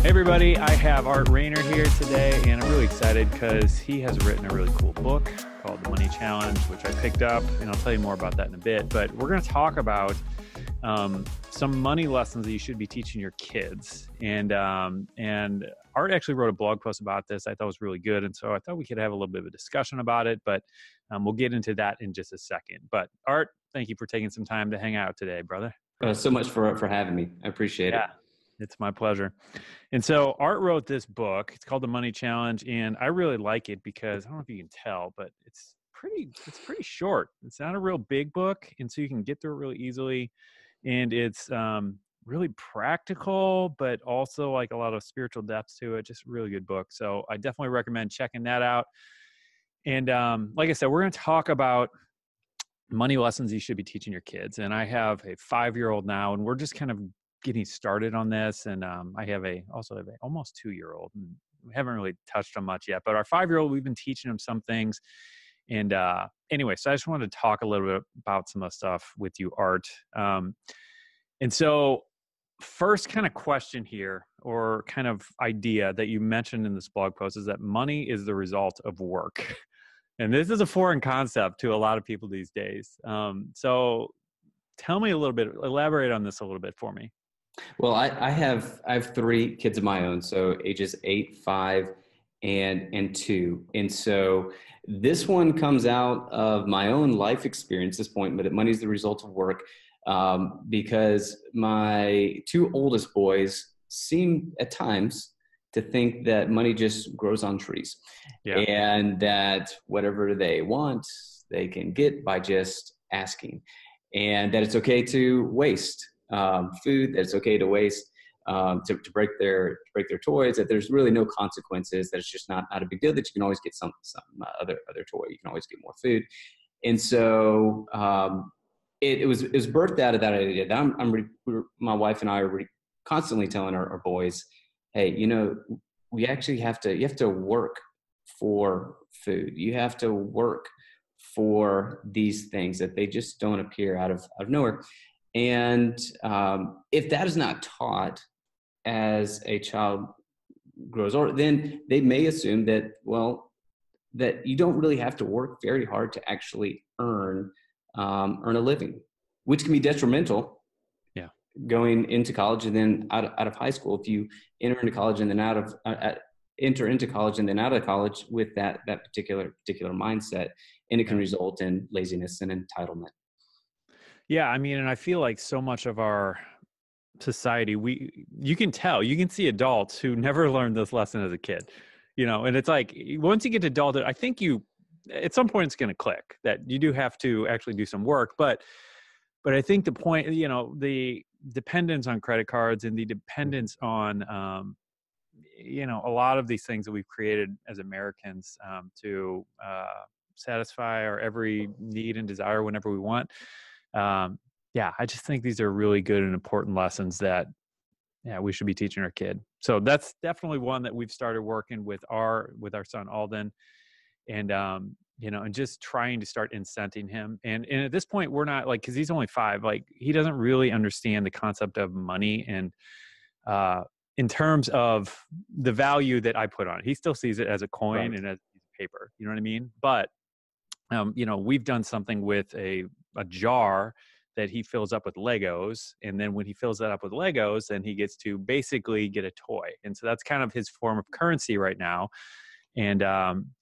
Hey everybody, I have Art Rayner here today, and I'm really excited because he has written a really cool book called The Money Challenge, which I picked up, and I'll tell you more about that in a bit. But we're going to talk about some money lessons that you should be teaching your kids. And Art actually wrote a blog post about this I thought was really good, and so I thought we could have a little bit of a discussion about it, but we'll get into that in just a second. But Art, thank you for taking some time to hang out today, brother. So much for having me. I appreciate it. It's my pleasure. And so Art wrote this book. It's called The Money Challenge, and I really like it because I don't know if you can tell, but it's pretty short. It's not a real big book, and so you can get through it really easily. And it's really practical, but also like a lot of spiritual depth to it. Just a really good book. So I definitely recommend checking that out. And like I said, we're going to talk about money lessons you should be teaching your kids. And I have a 5-year-old now, and we're just kind of getting started on this. And I also have a almost 2-year-old, and we haven't really touched on much yet, but our 5-year-old, we've been teaching him some things. And anyway, so I just wanted to talk a little bit about some of the stuff with you, Art. And so first kind of question here, or kind of idea that you mentioned in this blog post, is that money is the result of work. And this is a foreign concept to a lot of people these days. So tell me a little bit, elaborate on this a little bit for me. Well, I have 3 kids of my own, so ages 8, 5, and 2. And so this one comes out of my own life experience at this point, but money is the result of work, because my 2 oldest boys seem at times to think that money just grows on trees, and that whatever they want, they can get by just asking, and that it's okay to waste food, that it's okay to waste, to break their toys, that there's really no consequences, that it's just not a big deal, that you can always get some other toy, you can always get more food. And so it was birthed out of that idea that my wife and I are constantly telling our boys, hey, you have to work for food. You have to work for these things, that they just don't appear out of nowhere. And if that is not taught as a child grows older, then they may assume that, well, that you don't really have to work very hard to actually earn a living, which can be detrimental. Yeah. Going into college and then out of high school. If you enter into college and then enter into college and then out of college with that particular mindset, and it can result in laziness and entitlement. Yeah, I mean, and I feel like so much of our society, you can see adults who never learned this lesson as a kid, and it's like, once you get to adulthood, I think at some point it's going to click that you do have to actually do some work. But I think the point, the dependence on credit cards and the dependence on, a lot of these things that we've created as Americans to satisfy our every need and desire whenever we want. I just think these are really good and important lessons that, we should be teaching our kid. So that's definitely one that we've started working with our son Alden, and and just trying to start incenting him. And at this point, we're not like, because he's only 5, like he doesn't really understand the concept of money and in terms of the value that I put on it. He still sees it as a coin and as a piece of paper. You know what I mean? But we've done something with a jar that he fills up with Legos. And then when he fills that up with Legos, then he gets to basically get a toy. And so that's kind of his form of currency right now. And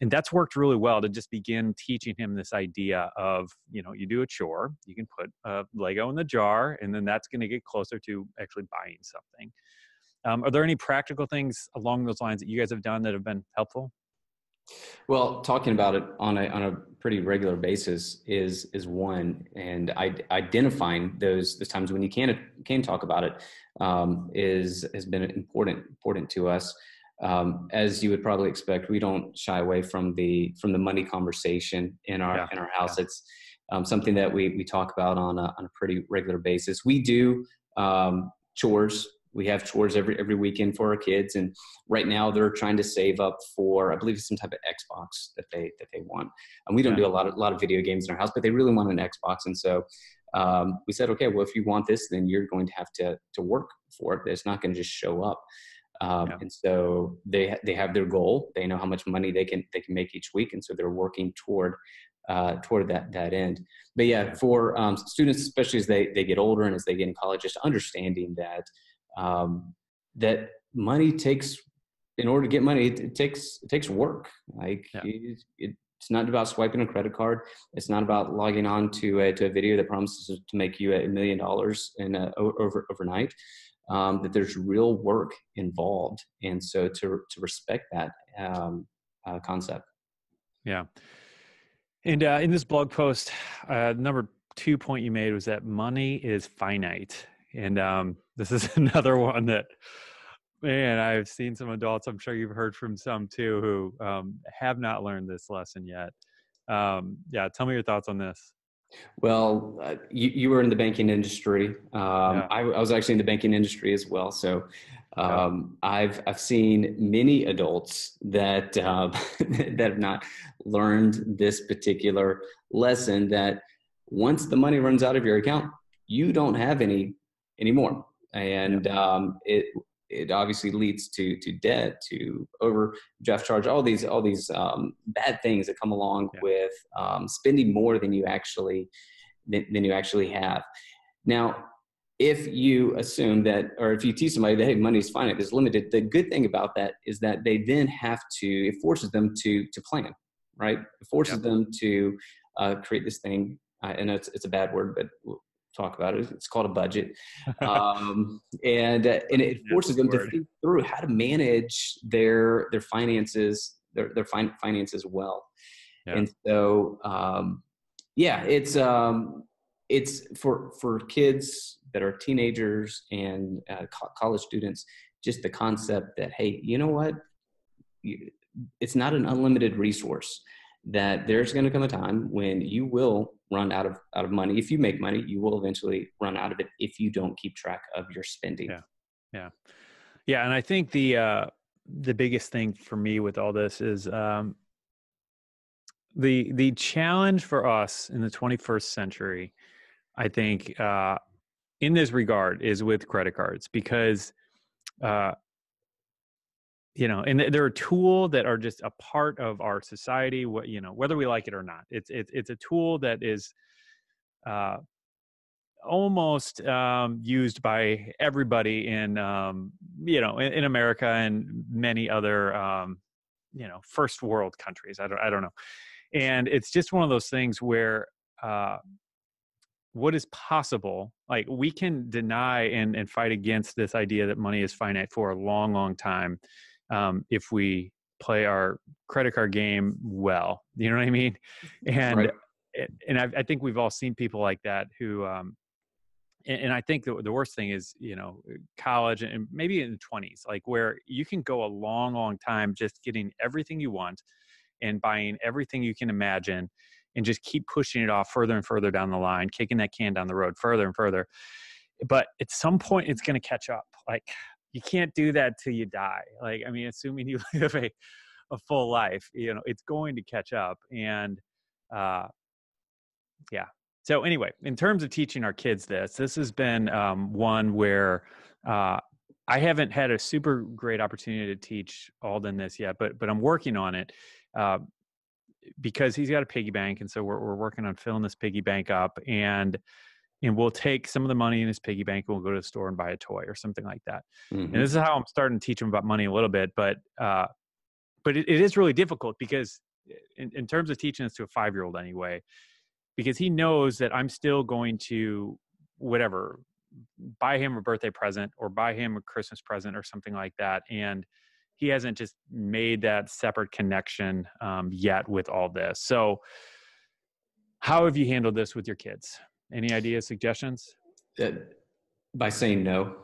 that's worked really well to just begin teaching him this idea of, you do a chore, you can put a Lego in the jar, and then that's going to get closer to actually buying something. Are there any practical things along those lines that you guys have done that have been helpful? Well, talking about it on a pretty regular basis is one, and identifying those times when you can talk about it has been important to us. As you would probably expect, we don't shy away from the money conversation in our house. Yeah. It's something that we talk about on a pretty regular basis. We do chores. We have chores every weekend for our kids, and right now they're trying to save up for, I believe, some type of Xbox that they want. And we don't do a lot of video games in our house, but they really want an Xbox, and so we said, okay, well, if you want this, then you're going to have to work for it. It's not going to just show up. Yeah. And so they have their goal. They know how much money they can make each week, and so they're working toward that end. But yeah, Yeah. for students, especially as they get older and as they get in college, just understanding that that money takes, in order to get money, it takes work. Like Yeah. it's not about swiping a credit card. It's not about logging on to a video that promises to make you $1 million overnight. That there's real work involved, and so to respect that concept. Yeah. And in this blog post, number 2 point you made was that money is finite. And this is another one that, man, I've seen some adults, I'm sure you've heard from some too, who have not learned this lesson yet. Yeah, tell me your thoughts on this. Well, you were in the banking industry. Yeah. I was actually in the banking industry as well. So Yep. I've seen many adults that that have not learned this particular lesson. That once the money runs out of your account, you don't have any anymore, Yep. and it obviously leads to debt, to overdraft charge, all these bad things that come along Yeah. with spending more than you actually have. Now, if you assume that, or if you teach somebody that, hey, money is finite, it's limited, the good thing about that is that they then have to, it forces them to plan, right? It forces Yep. them to create this thing. I know it's a bad word, but we'll talk about it. It's called a budget. And it That's a forces good them to word. think through how to manage their finances, their finances well. Yeah. And so, yeah, it's for kids that are teenagers and college students, just the concept that, hey, you know what, it's not an unlimited resource. That there's going to come a time when you will run out of money. If you make money, you will eventually run out of it if you don't keep track of your spending. Yeah. Yeah. Yeah. And I think the biggest thing for me with all this is the challenge for us in the 21st century, I think, in this regard is with credit cards because, uh, and they're a tool that are just a part of our society, whether we like it or not. It's a tool that is uh, almost used by everybody in America and many other, first world countries. I don't know. And it's just one of those things where, uh, what is possible, like we can deny and fight against this idea that money is finite for a long, long time, if we play our credit card game well. You know what I mean? Right. And I think we've all seen people like that who, and I think the worst thing is, college and maybe in the 20s, like where you can go a long, long time just getting everything you want and buying everything you can imagine and just keep pushing it off further and further down the line, kicking that can down the road further and further. But at some point, it's going to catch up. Like, you can't do that till you die. Like, I mean, assuming you live a full life, it's going to catch up. And yeah. So anyway, in terms of teaching our kids this has been one where I haven't had a super great opportunity to teach Alden this yet, but I'm working on it. Uh, because he's got a piggy bank, and so we're working on filling this piggy bank up, and we'll take some of the money in his piggy bank and we'll go to the store and buy a toy or something like that. And this is Mm-hmm. how I'm starting to teach him about money a little bit, but it is really difficult because in terms of teaching this to a 5-year-old anyway, because he knows that I'm still going to whatever buy him a birthday present or buy him a Christmas present or something like that, and he hasn't just made that separate connection yet with all this. So how have you handled this with your kids? Any ideas, suggestions? By saying no.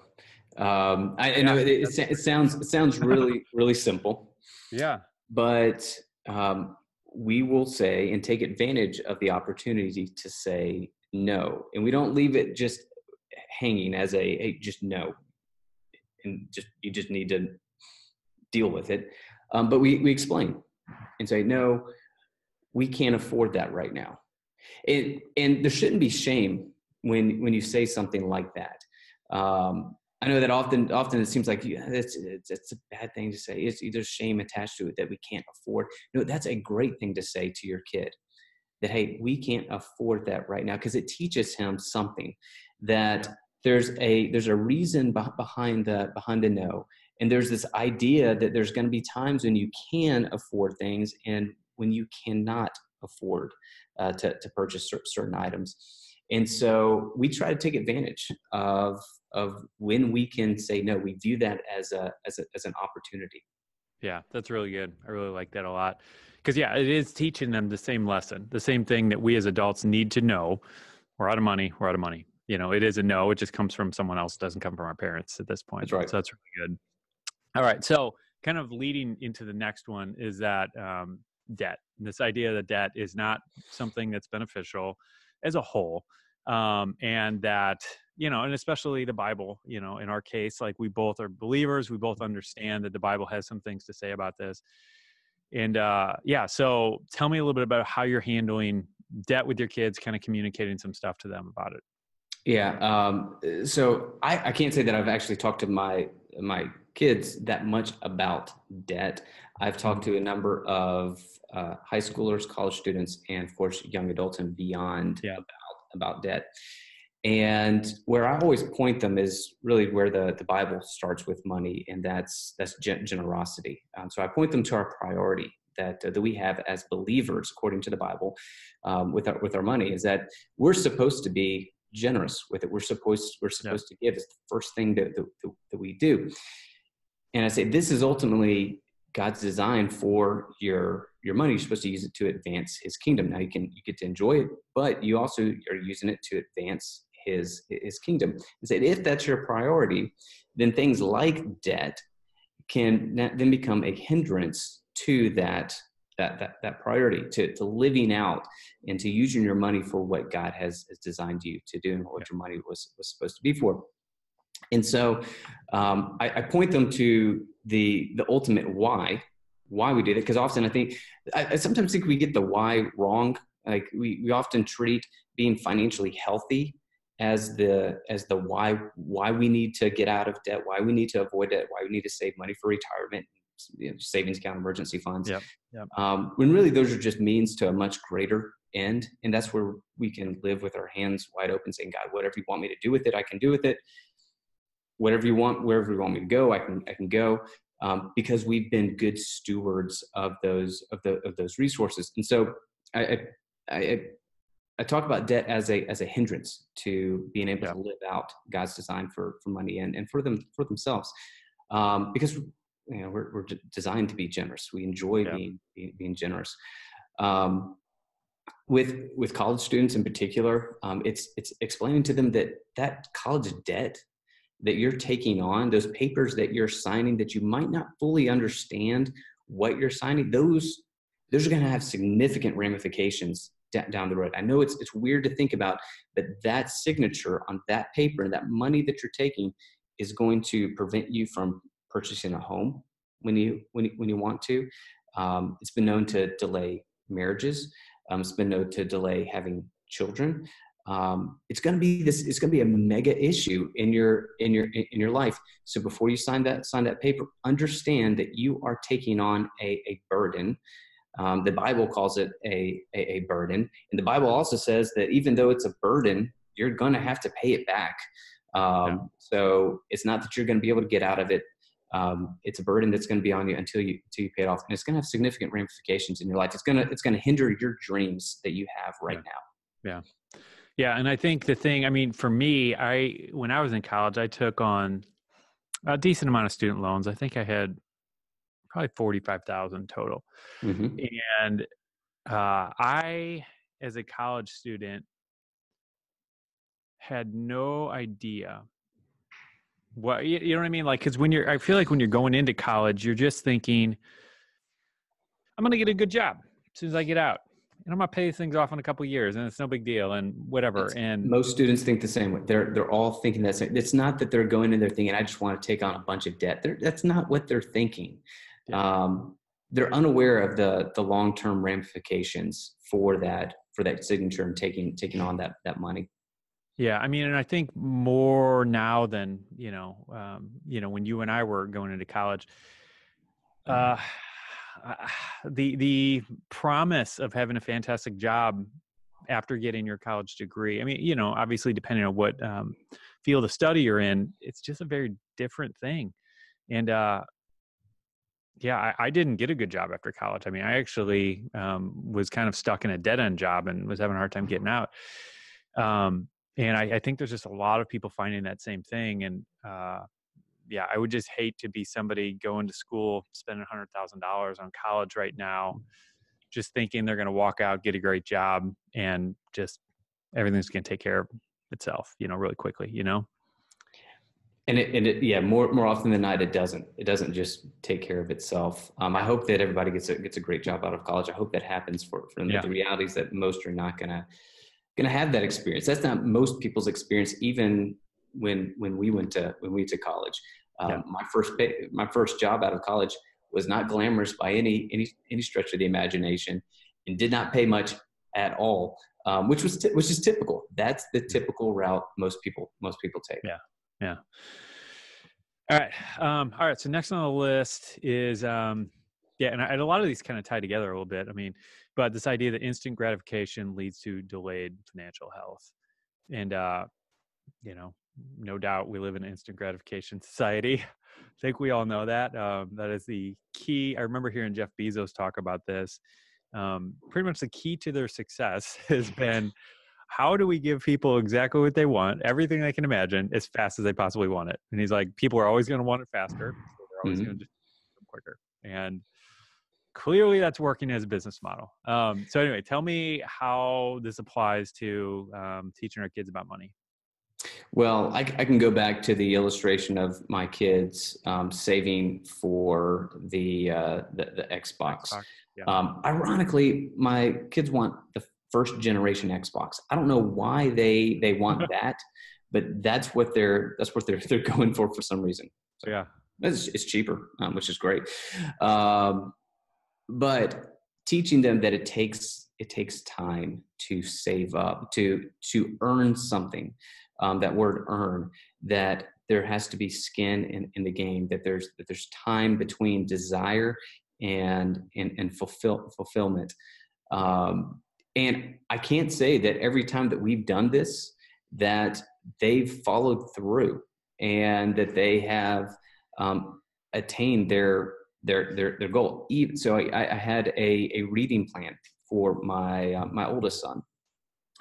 I Yeah, know that's it sounds really, really simple, yeah, but we will say and take advantage of the opportunity to say no. And we don't leave it just hanging as hey, just no. And you just need to deal with it. But we explain and say, no, we can't afford that right now. And there shouldn't be shame when you say something like that. I know that often it seems like it's a bad thing to say. There's shame attached to it that we can't afford. No, that's a great thing to say to your kid, that, hey, we can't afford that right now, because it teaches him something, that there's a reason behind the no. And there's this idea that there's going to be times when you can afford things and when you cannot afford to purchase certain items. And so we try to take advantage of when we can say no. We view that as an opportunity. Yeah, that's really good. I really like that a lot. Because, yeah, it is teaching them the same lesson, the same thing that we as adults need to know. We're out of money. We're out of money. It is a no. It just comes from someone else. It doesn't come from our parents at this point. That's right. So that's really good. All right. So, kind of leading into the next one is that debt. This idea that debt is not something that's beneficial as a whole. And that, and especially the Bible, in our case, like we both are believers, we both understand that the Bible has some things to say about this. And yeah, so tell me a little bit about how you're handling debt with your kids, kind of communicating some stuff to them about it. Yeah. So I can't say that I've actually talked to my kids that much about debt. I've talked to a number of high schoolers, college students, and of course, young adults and beyond Yeah. about debt. And where I always point them is really where the Bible starts with money, and that's generosity. So I point them to our priority that we have as believers, according to the Bible, with our money, is that we're supposed to be generous with it. We're supposed to give. It's the first thing that we do. And I say this is ultimately God's design for your money. You're supposed to use it to advance His kingdom. Now you get to enjoy it, but you also are using it to advance His kingdom. And say if that's your priority, then things like debt can then become a hindrance to that priority, to living out and to using your money for what God has designed you to do and what your money was supposed to be for. And so I point them to the ultimate why we do that, because often I sometimes think we get the why wrong. Like we often treat being financially healthy as the why we need to get out of debt, why we need to avoid debt, why we need to save money for retirement, savings account, emergency funds. Yep. Yep. When really those are just means to a much greater end. And that's where we can live with our hands wide open, saying, God, whatever you want me to do with it, I can do with it. Whatever you want, wherever you want me to go, I can go, because we've been good stewards of those resources. And so I talk about debt as a hindrance to being able to live out God's design for money and for themselves, because we're designed to be generous. We enjoy being generous. With college students in particular, it's explaining to them that college debt that you're taking on, those papers that you're signing that you might not fully understand what you're signing, those are going to have significant ramifications down the road. I know it's weird to think about, but that signature on that paper and that money that you're taking is going to prevent you from purchasing a home when you want to. It's been known to delay marriages. It's been known to delay having children. It's going to be a mega issue in your life. So before you sign that paper, understand that you are taking on a burden. The Bible calls it a burden. And the Bible also says that even though it's a burden, you're going to have to pay it back. So it's not that you're going to be able to get out of it. It's a burden that's going to be on you until you pay it off. And it's going to have significant ramifications in your life. It's going to hinder your dreams that you have right now. Yeah. Yeah. And I think for me, when I was in college, I took on a decent amount of student loans. I think I had probably 45,000 total. Mm-hmm. And I, as a college student, had no idea what, you know what I mean? Like, cause I feel like when you're going into college, you're just thinking, I'm going to get a good job as soon as I get out. And I'm going to pay these things off in a couple of years and it's no big deal and whatever. And most students think the same way. They're all thinking that same. It's not that they're going in there thinking, I just want to take on a bunch of debt. That's not what they're thinking. Yeah. They're unaware of the long-term ramifications for that signature and taking on that money. Yeah, I mean, and I think more now than, when you and I were going into college, uh, the promise of having a fantastic job after getting your college degree. I mean, obviously depending on what field of study you're in, it's just a very different thing. And yeah, I didn't get a good job after college. I mean, I actually was kind of stuck in a dead end job and was having a hard time getting out. Um, and I think there's just a lot of people finding that same thing. And yeah, I would just hate to be somebody going to school, spending $100,000 on college right now, just thinking they're going to walk out, get a great job, and just everything's going to take care of itself, really quickly, Yeah, more often than not, it doesn't. It doesn't just take care of itself. I hope that everybody gets a great job out of college. I hope that happens for them. But Yeah. the reality is that most are not gonna have that experience. That's not most people's experience. Even when we went to college, Yeah. my first job out of college was not glamorous by any stretch of the imagination, and did not pay much at all, which is typical. That's the typical route most people take. Yeah. Yeah. All right. All right. So next on the list is, yeah, and a lot of these kind of tie together a little bit. I mean, but this idea that instant gratification leads to delayed financial health. And, you know, no doubt we live in an instant gratification society. I think we all know that. That is the key. I remember hearing Jeff Bezos talk about this. Pretty much the key to their success has been, how do we give people exactly what they want, everything they can imagine, as fast as they possibly want it? And he's like, people are always going to want it faster, so they're always going to Mhm. just quicker. And clearly that's working as a business model. So anyway, tell me how this applies to teaching our kids about money. Well, I can go back to the illustration of my kids saving for the Xbox. Xbox. Yeah. Ironically, my kids want the first generation Xbox. I don't know why they want that, but they're going for some reason. So Yeah. it's cheaper, which is great. Um, but teaching them that it takes time to save up, to earn something, that word earn, that there has to be skin in the game, that there's time between desire and fulfillment. And I can't say that every time that we've done this that they've followed through and that they have attained their goal. Even so, I had a reading plan for my oldest son.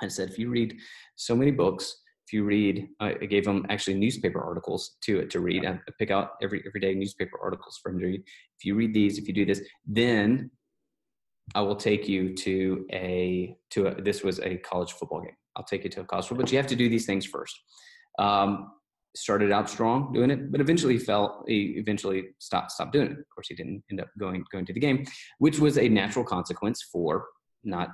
I said, if you read so many books, if you read, I gave him actually newspaper articles to read. I pick out every day newspaper articles for him to read. If you read these, if you do this, then I will take you to this was a college football game. I'll take you to a college football, but you have to do these things first. Um, Started out strong doing it, but eventually he eventually stopped doing it. Of course, he didn't end up going to the game, which was a natural consequence for not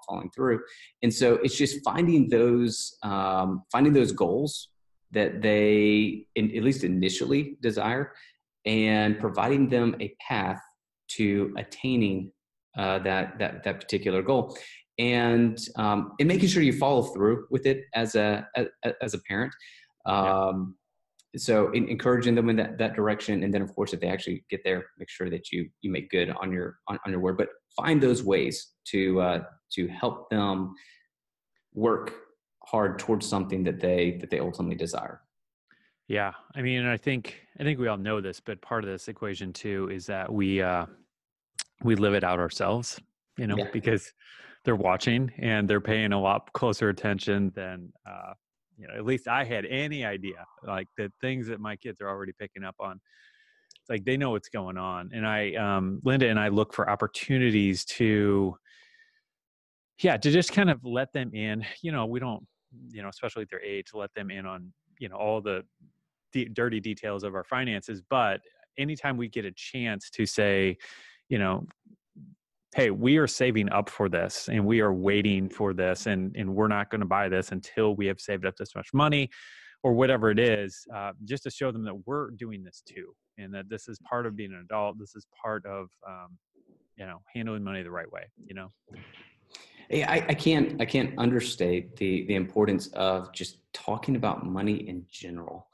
following through. And so it's just finding those goals that they at least initially desire, and providing them a path to attaining that particular goal, and making sure you follow through with it as a parent. Yeah. So encouraging them in that direction, and then of course if they actually get there, make sure that you make good on your word, but find those ways to help them work hard towards something that they ultimately desire. Yeah. I mean, and I think we all know this, but part of this equation too is that we live it out ourselves, Yeah. because they're watching and they're paying a lot closer attention than, at least I had any idea, like the things that my kids are already picking up on. It's like, they know what's going on. And Linda and I look for opportunities to just kind of let them in, we don't, especially at their age, let them in on, all the dirty details of our finances. But anytime we get a chance to say, you know, hey, we are saving up for this and we are waiting for this, and we're not going to buy this until we have saved up this much money or whatever it is, just to show them that we're doing this too, and that this is part of being an adult. This is part of, handling money the right way. I can't understate the importance of just talking about money in general,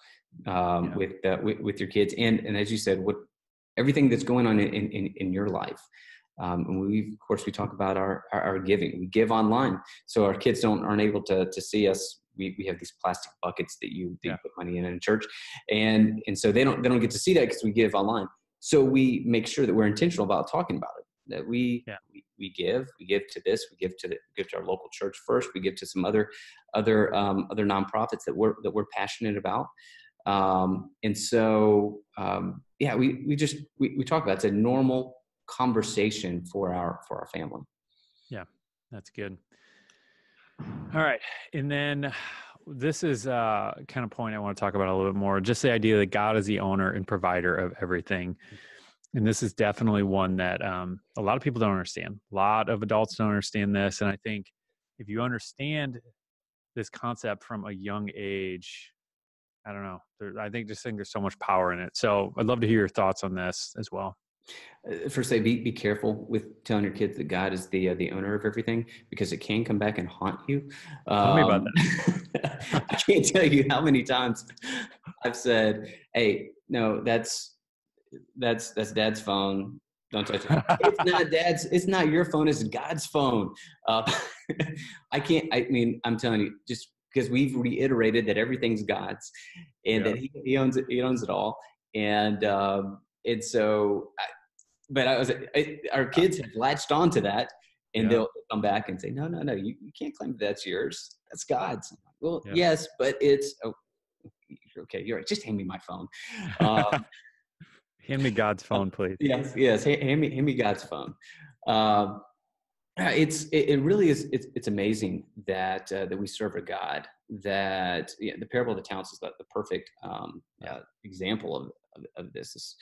Yeah. with your kids, and as you said, what everything that's going on in your life. And of course, we talk about our giving. We give online, so our kids aren't able to see us. We have these plastic buckets that you Yeah. put money in church, and so they don't get to see that because we give online. So we make sure that we're intentional about talking about it. That Yeah. we give to this, we give to our local church first. We give to some other nonprofits that we're passionate about. And so, yeah, we talk about it. It's a normal conversation for our family. Yeah. That's good. All right. And then this is kind of point I want to talk about a little bit more. Just the idea that God is the owner and provider of everything. And this is definitely one that a lot of people don't understand. A lot of adults don't understand this. And I think if you understand this concept from a young age, I don't know. I think there's so much power in it. So I'd love to hear your thoughts on this as well. First, say be careful with telling your kids that God is the owner of everything, because it can come back and haunt you. Tell me about I can't tell you how many times I've said, "Hey, no, that's Dad's phone. Don't touch it. It's that. not Dad's. It's not your phone. It's God's phone." Uh, I can't. I mean, I'm telling you, just because we've reiterated that everything's God's, and Yeah. that He owns it. He owns it all. And so, but our kids have latched onto that, and Yeah. they'll come back and say, "No, you can't claim that's yours. That's God's." Well, Yeah. yes, but it's okay. You're right. Just hand me my phone. Uh, Hand me God's phone, please. yes. Hand me God's phone. Um, it really is. It's amazing that we serve a God that, the parable of the talents is the perfect Yeah. example of this. Is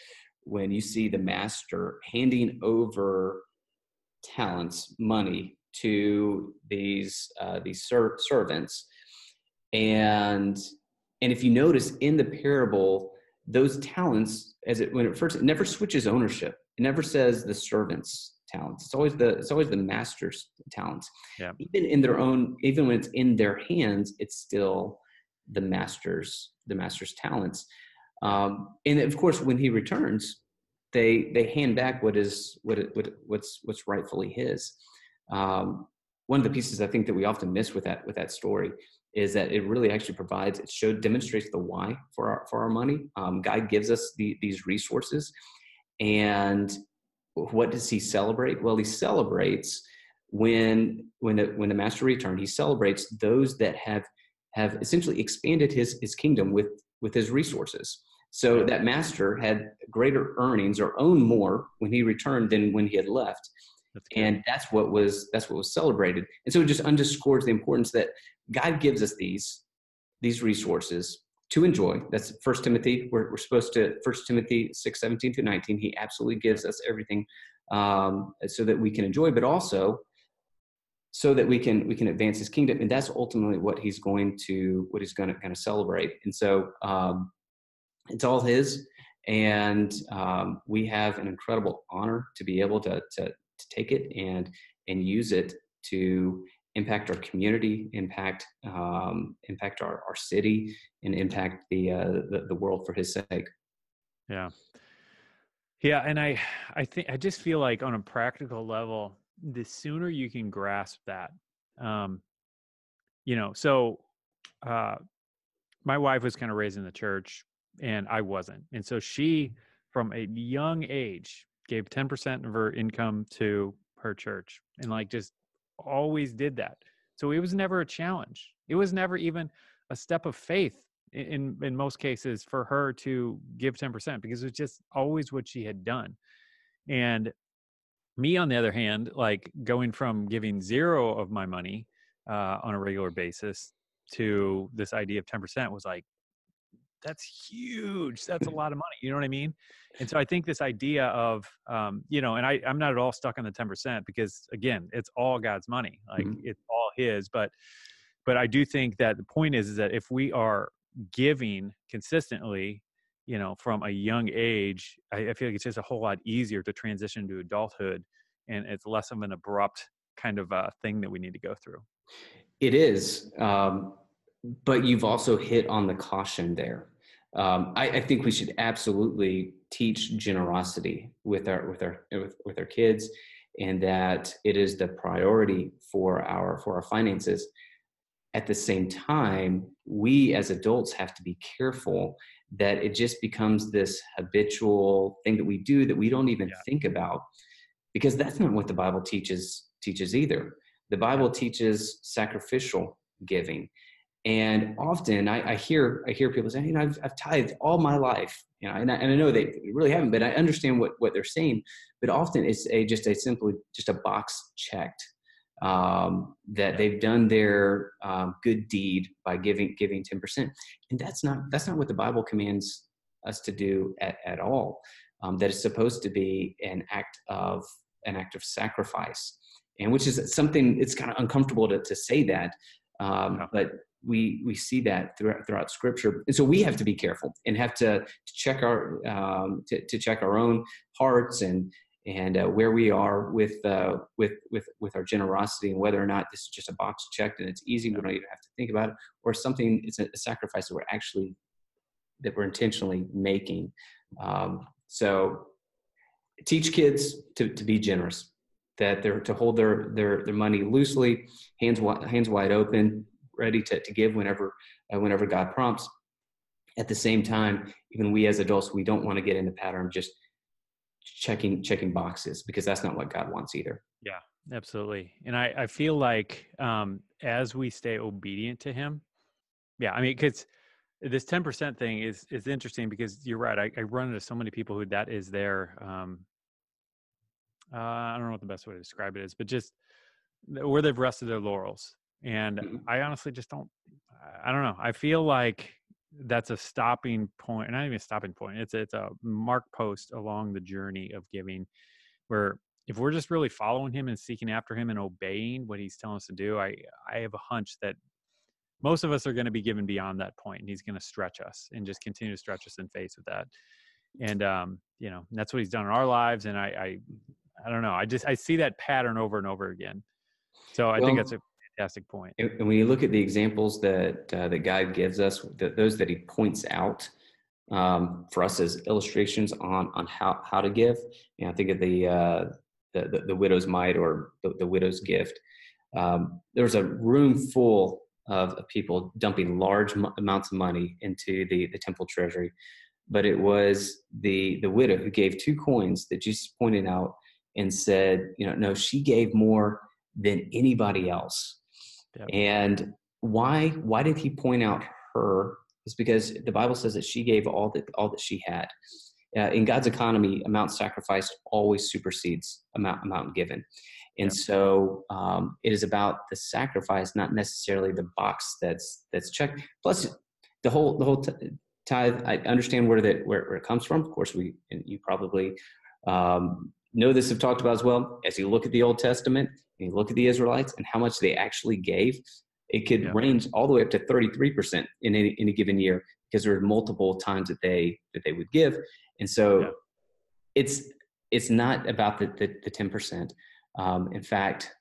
when you see the master handing over talents, money, to these servants, and if you notice in the parable, those talents, it never switches ownership. It never says the servants' talents. It's always the master's talents. Yeah. Even when it's in their hands, it's still the master's talents. Yeah. And of course, when he returns, they hand back what's rightfully his. Um, One of the pieces I think that we often miss with that story is that it really actually demonstrates the why for our money. God gives us these resources, and what does he celebrate? Well, he celebrates when the master returned. He celebrates those that have essentially expanded his kingdom with his resources. So Yeah. that master had greater earnings or owned more when he returned than when he had left, That's good. and that's what was celebrated. And so it just underscores the importance that God gives us these resources to enjoy. That's First Timothy. We're supposed to, First Timothy 6:17-19. He absolutely Yeah. gives us everything, so that we can enjoy, but also so that we can advance his kingdom. And that's ultimately what he's going to celebrate. And so, it's all his. And we have an incredible honor to be able to take it and use it to impact our community, impact our city, and impact the world for his sake. Yeah. Yeah. And I think I just feel like on a practical level, the sooner you can grasp that, um, so uh, my wife was kind of raised in the church and I wasn't. And so she, from a young age, gave 10% of her income to her church and like just always did that. So it was never a challenge. It was never even a step of faith in most cases for her to give 10% because it was just always what she had done. And me, on the other hand, like going from giving zero of my money on a regular basis to this idea of 10% was like, that's huge. That's a lot of money. You know what I mean? And so I think this idea of, and I'm not at all stuck on the 10% because again, it's all God's money. Like Mhm. it's all his, but I do think that the point is that if we are giving consistently, from a young age, I feel like it's just a whole lot easier to transition to adulthood and it's less of an abrupt kind of thing that we need to go through. It is, but you've also hit on the caution there. I think we should absolutely teach generosity with our kids, and that it is the priority for our finances. At the same time, we as adults have to be careful that it just becomes this habitual thing that we do that we don't even Yeah. think about, because that's not what the Bible teaches either. The Yeah. Bible teaches sacrificial giving. And often I hear people say, I've tithed all my life, and I know they really haven't, but I understand what they're saying. But often it's just a box checked, that Yeah. they've done their good deed by giving 10%, and that's not what the Bible commands us to do at all. That is supposed to be an act of sacrifice, and which is something, it's kind of uncomfortable to say that, Yeah. but we see that throughout Scripture, and so we have to be careful and have to check our check our own hearts and where we are with our generosity, and whether or not this is just a box checked and it's easy, we Yeah. don't even have to think about it, or something, it's a sacrifice that we're intentionally making. So teach kids to be generous, that they're to hold their money loosely, hands wide open, ready to give whenever God prompts. At the same time, even we as adults, we don't want to get in the pattern of just checking boxes, because that's not what God wants either. Yeah, absolutely. And I feel like as we stay obedient to him, yeah, I mean, because this 10% thing is interesting, because you're right. I run into so many people who that is their, I don't know what the best way to describe it is, but just where they've rested their laurels. And Mhm. I honestly just I don't know. I feel like that's a stopping point, not even a stopping point. It's a mark post along the journey of giving, where if we're just really following him and seeking after him and obeying what he's telling us to do, I have a hunch that most of us are going to be given beyond that point, and he's going to stretch us and just continue to stretch us in faith with that. And that's what he's done in our lives. And I don't know. I see that pattern over and over again. So I think that's Well, a fantastic point. and when you look at the examples that God gives us, those that He points out, for us as illustrations on how to give, I think of the widow's mite, or the widow's gift. There was a room full of people dumping large amounts of money into the temple treasury, but it was the widow who gave 2 coins that Jesus pointed out and said, no, she gave more than anybody else. Yep. And why did he point out her? Is because the Bible says that she gave all that she had. In God's economy, amount sacrificed always supersedes amount given. And Yep. so it is about the sacrifice, not necessarily the box that's checked. Plus, the whole tithe. I understand where it comes from. Of course, and you probably know this, have talked about as well. As you look at the Old Testament and you look at the Israelites and how much they actually gave, it could Yep. range all the way up to 33% in any given year, because there were multiple times that they would give. And Yeah. so it's not about the 10%. In fact,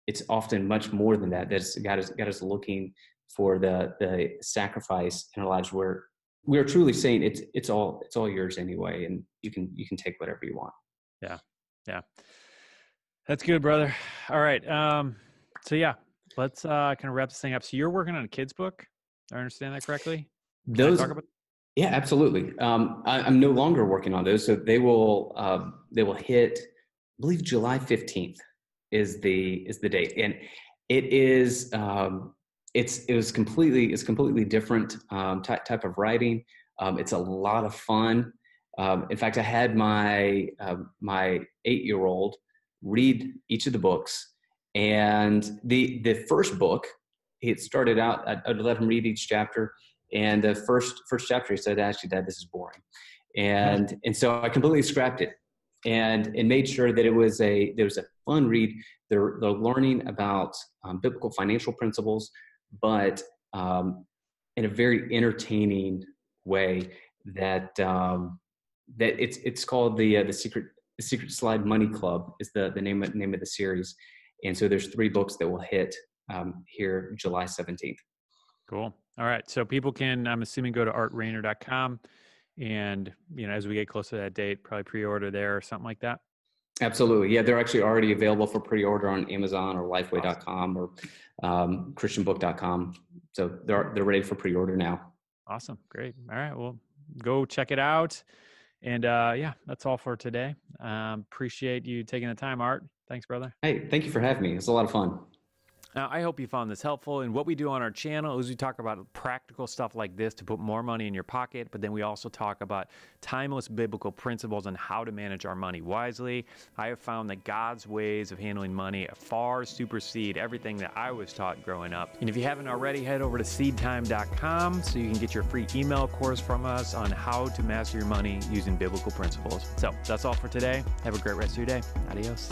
it's often much more than that. That's God is looking for the sacrifice in our lives, where we are truly saying it's all yours anyway, and you can take whatever you want. Yeah. Yeah. That's good, brother. All right. So yeah, let's kind of wrap this thing up. So you're working on a kid's book. Do I understand that correctly? Can I Those, talk about? yeah, absolutely. I'm no longer working on those, so they will hit, I believe July 15th is the date, and it is it's completely different type of writing. It's a lot of fun. In fact, I had my 8-year-old read each of the books, and the first book, it started out, I'd let him read each chapter, and the first chapter he said, "Actually, Dad, this is boring," and so I completely scrapped it and made sure that there was a fun read. They're learning about biblical financial principles, but in a very entertaining way. That it's called the Secret Slide Money Club is the name of the series, And so there's 3 books that will hit here July 17th. Cool. All right. So people can, I'm assuming, go to artrainer.com and, as we get closer to that date, probably pre-order there or something like that. Absolutely. Yeah, they're actually already available for pre-order on Amazon or Awesome. lifeway.com or christianbook.com. So they're ready for pre-order now. Awesome. Great. All right. Well, go check it out. And yeah, that's all for today. Appreciate you taking the time, Art. Thanks, brother. Hey, thank you for having me. It's a lot of fun. Now, I hope you found this helpful. And what we do on our channel is we talk about practical stuff like this to put more money in your pocket, but then we also talk about timeless biblical principles on how to manage our money wisely. I have found that God's ways of handling money far supersede everything that I was taught growing up. And if you haven't already, head over to SeedTime.com so you can get your free email course from us on how to master your money using biblical principles. So that's all for today. Have a great rest of your day. Adios.